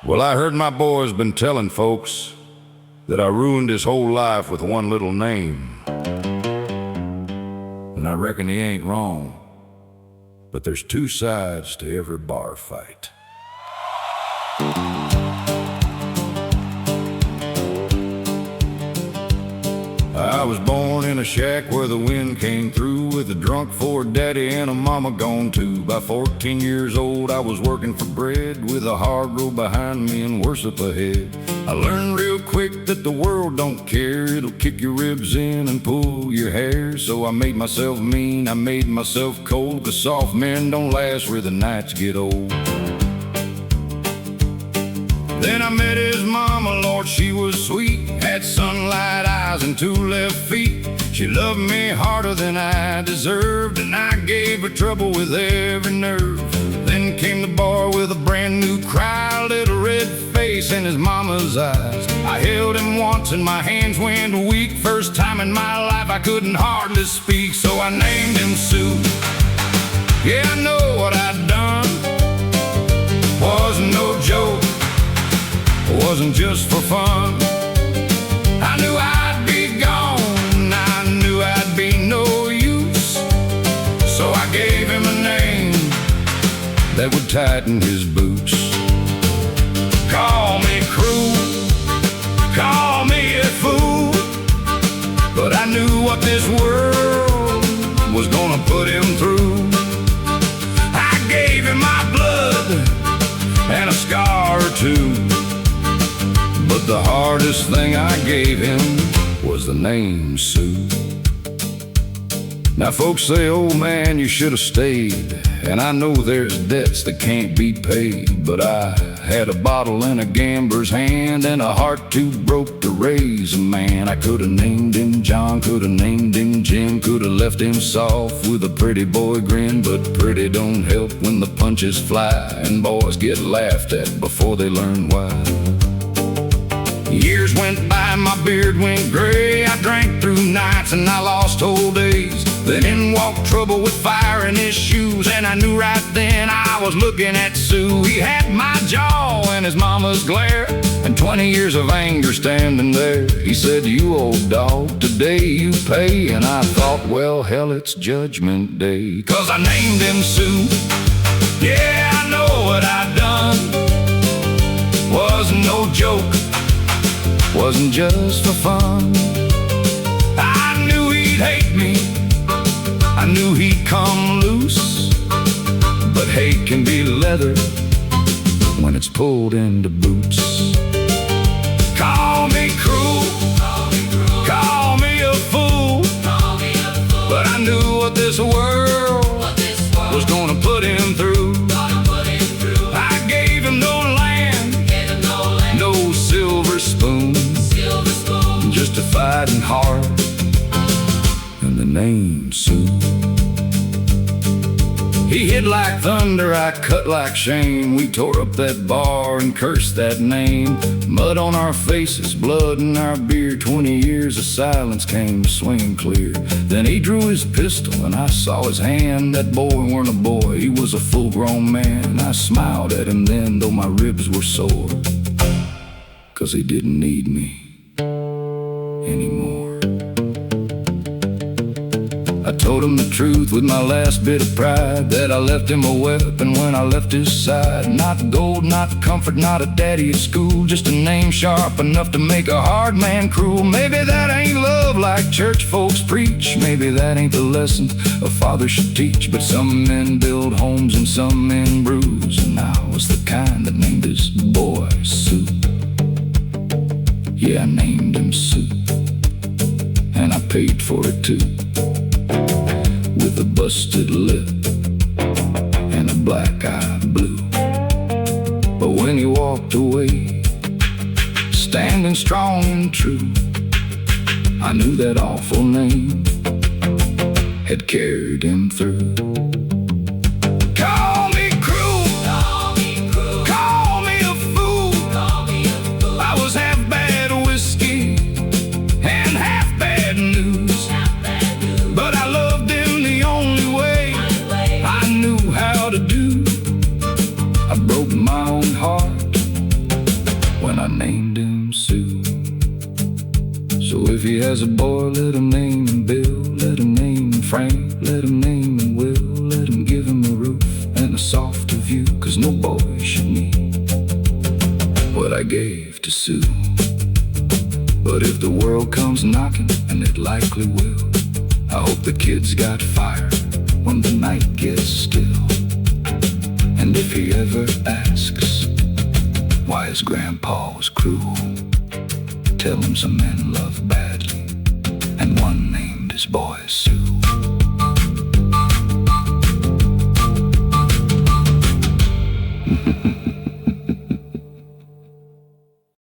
Well, I heard my boy's been telling folks that I ruined his whole life with one little name. And I reckon he ain't wrong. But there's two sides to every bar fight. I was born in a shack where the wind came through, with a drunk Ford daddy and a mama gone too. By 14 years old I was working for bread, with a hard road behind me and worse up ahead. I learned real quick that the world don't care. It'll kick your ribs in and pull your hair. So I made myself mean, I made myself cold, 'cause soft men don't last where the nights get old. Then I met his mama, Lord, she was sweet. Had sunlight eyes and two left feet. She loved me harder than I deserved, and I gave her trouble with every nerve. Then came the bar with a brand new cry, a little red face in his mama's eyes. I held him once and my hands went weak. First time in my life I couldn't hardly speak, so I named him Sue. Yeah, I know what I'd done wasn't no joke. It wasn't just for fun. I knew I'd be gone, I knew I'd be no use. So I gave him a name that would tighten his boots. Call me cruel, call me a fool, but I knew what this world was gonna put him through. I gave him my blood and a scar or two, but the hardest thing I gave him was the name Sue. Now folks say, oh man, you should have stayed, and I know there's debts that can't be paid, but I had a bottle in a gambler's hand and a heart too broke to raise a man. I could have named him John, could have named him Jim, could have left him soft with a pretty boy grin, but pretty don't help when the punches fly and boys get laughed at before they learn why. Years went by, my beard went gray. I drank through nights and I lost whole days. Then in walked trouble with fire in his shoes, and I knew right then I was looking at Sue. He had my jaw and his mama's glare, and 20 years of anger standing there. He said, you old dog, today you pay. And I thought, well, hell, it's judgment day, 'cause I named him Sue. Yeah, I know what I'd done wasn't no joke, wasn't just for fun. I knew he'd hate me, I knew he'd come loose, but hate can be leather when it's pulled into boots. Call me cruel, call me a fool, but I knew what this world was gonna put him through. I gave him no land, no silver spoon, just a fighting heart and the name Sue. He hit like thunder, I cut like shame. We tore up that bar and cursed that name. Mud on our faces, blood in our beer. 20 years of silence came swinging clear. Then he drew his pistol and I saw his hand. That boy weren't a boy, he was a full-grown man. I smiled at him then, though my ribs were sore, 'cause he didn't need me anymore. I told him the truth with my last bit of pride, that I left him a weapon when I left his side. Not gold, not comfort, not a daddy at school, just a name sharp enough to make a hard man cruel. Maybe that ain't love like church folks preach, maybe that ain't the lesson a father should teach. But some men build homes and some men bruise, and I was the kind that named his boy Sue. Yeah, I named him Sue, and I paid for it too, with a busted lip and a black eye blue. But when he walked away, standing strong and true, I knew that awful name had carried him through. Call me cruel, call me a fool, I was half bad whiskey and half bad news, but I loved him the only way I knew how to do. I broke my own heart named him Sue. So if he has a boy, let him name him Bill, let him name him Frank, let him name him Will, let him give him a roof and a softer view, 'cause no boy should need what I gave to Sue. But if the world comes knocking, and it likely will, I hope the kid's got fire when the night gets still. And if he ever asks why his grandpa was cruel, tell him some men love badly, and one named his boy Sue.